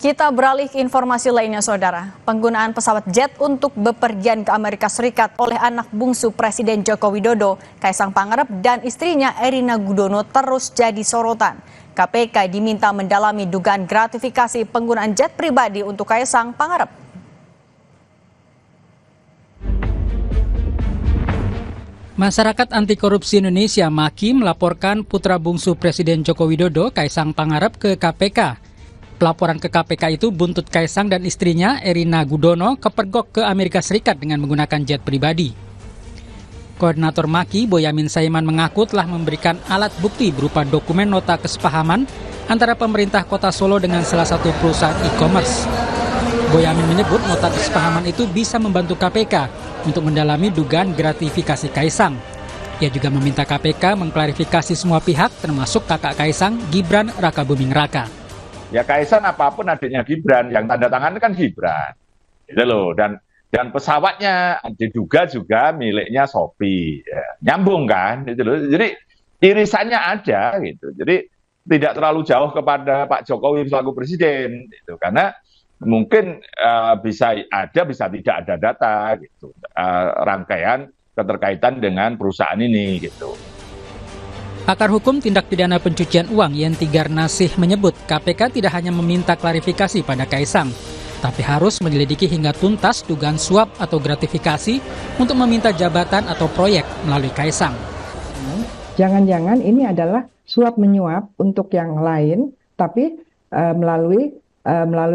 Kita beralih ke informasi lainnya, Saudara. Penggunaan pesawat jet untuk bepergian ke Amerika Serikat oleh anak bungsu Presiden Joko Widodo, Kaisang Pangarep dan istrinya Erina Gudono terus jadi sorotan. KPK diminta mendalami dugaan gratifikasi penggunaan jet pribadi untuk Kaisang Pangarep. Masyarakat Anti Korupsi Indonesia MAKI melaporkan putra bungsu Presiden Joko Widodo, Kaisang Pangarep, ke KPK. Pelaporan ke KPK itu buntut Kaisang dan istrinya Erina Gudono kepergok ke Amerika Serikat dengan menggunakan jet pribadi. Koordinator MAKI, Boyamin Saiman, mengaku telah memberikan alat bukti berupa dokumen nota kesepahaman antara pemerintah Kota Solo dengan salah satu perusahaan e-commerce. Boyamin menyebut nota kesepahaman itu bisa membantu KPK untuk mendalami dugaan gratifikasi Kaisang. Ia juga meminta KPK mengklarifikasi semua pihak termasuk kakak Kaisang, Gibran Rakabuming Raka. Ya Kaisang apapun adiknya Gibran, yang tanda tangan kan Gibran, gitu loh. Dan pesawatnya diduga juga miliknya Shopee, ya. Nyambung kan, gitu loh. Jadi irisannya ada, gitu. Jadi tidak terlalu jauh kepada Pak Jokowi selaku presiden, gitu. Karena mungkin bisa ada, bisa tidak ada data, gitu. Rangkaian keterkaitan dengan perusahaan ini, gitu. Pakar Hukum Tindak Pidana Pencucian Uang Yenti Garnasih menyebut KPK tidak hanya meminta klarifikasi pada Kaisang, tapi harus menyelidiki hingga tuntas dugaan suap atau gratifikasi untuk meminta jabatan atau proyek melalui Kaisang. Jangan-jangan ini adalah suap menyuap untuk yang lain, tapi melalui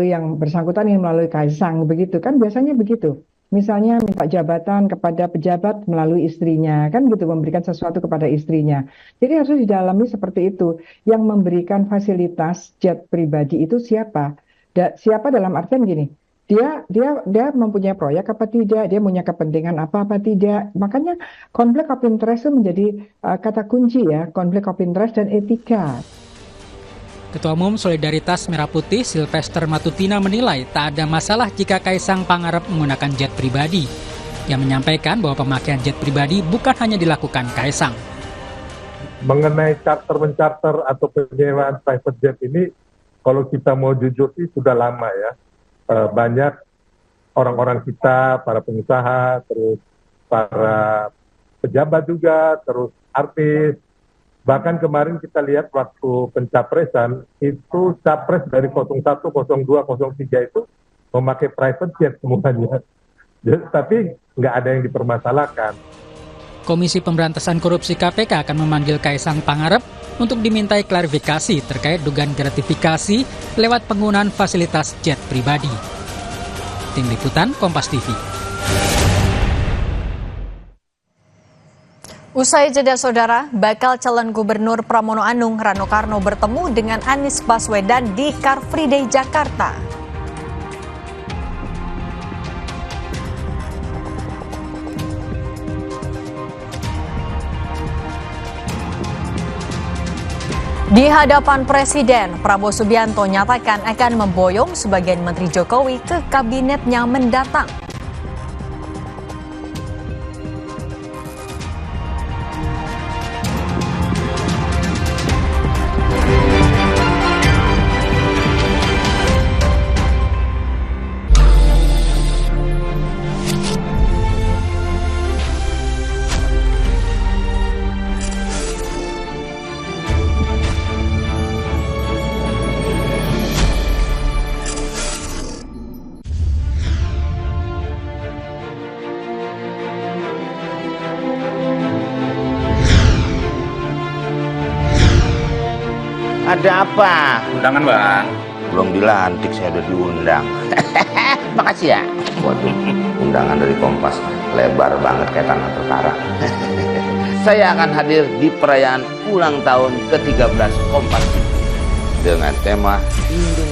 yang bersangkutan ini melalui Kaisang, begitu kan biasanya begitu. Misalnya minta jabatan kepada pejabat melalui istrinya, kan gitu, memberikan sesuatu kepada istrinya. Jadi harus didalami seperti itu. Yang memberikan fasilitas jet pribadi itu siapa? Siapa dalam artian gini, dia mempunyai proyek apa tidak, dia punya kepentingan apa tidak. Makanya konflik of interest itu menjadi kata kunci ya, konflik of interest dan etika. Ketua Umum Solidaritas Merah Putih Silvester Matutina menilai tak ada masalah jika Kaisang Pangarep menggunakan jet pribadi. Ia menyampaikan bahwa pemakaian jet pribadi bukan hanya dilakukan Kaisang. Mengenai charter-mencarter atau penyewaan private jet ini, kalau kita mau jujur sih sudah lama ya. Banyak orang-orang kita, para pengusaha, terus para pejabat juga, terus artis. Bahkan kemarin kita lihat waktu pencapresan, itu capres dari 01, 02, 03 itu memakai private jet semuanya. Tapi nggak ada yang dipermasalahkan. Komisi Pemberantasan Korupsi KPK akan memanggil Kaisang Pangarep untuk dimintai klarifikasi terkait dugaan gratifikasi lewat penggunaan fasilitas jet pribadi. Tim Liputan Kompas TV. Usai jeda, Saudara, bakal calon gubernur Pramono Anung Rano Karno bertemu dengan Anies Baswedan di Car Free Day Jakarta. Di hadapan Presiden, Prabowo Subianto nyatakan akan memboyong sebagian Menteri Jokowi ke kabinetnya mendatang. Ada apa? Undangan, Bang. Belum dilantik, saya udah diundang. Makasih ya. Waduh, undangan dari Kompas lebar banget kayak tanah perkara. Saya akan hadir di perayaan ulang tahun ke-13 Kompas TV dengan tema Indonesia